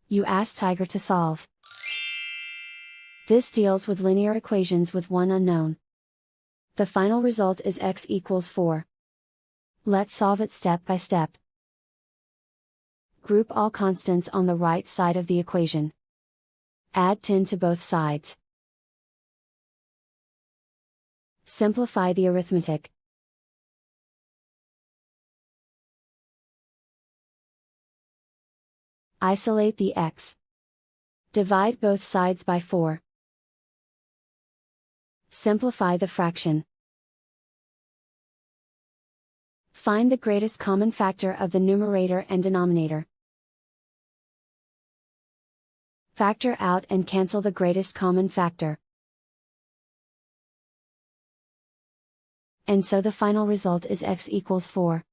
You ask Tiger to solve. This deals with linear equations with one unknown. The final result is x equals 4. Let's solve it step by step. Group all constants on the right side of the equation. Add 10 to both sides. Simplify the arithmetic. Isolate the x. Divide both sides by 4. Simplify the fraction. Find the greatest common factor of the numerator and denominator. Factor out and cancel the greatest common factor. And so the final result is x equals 4.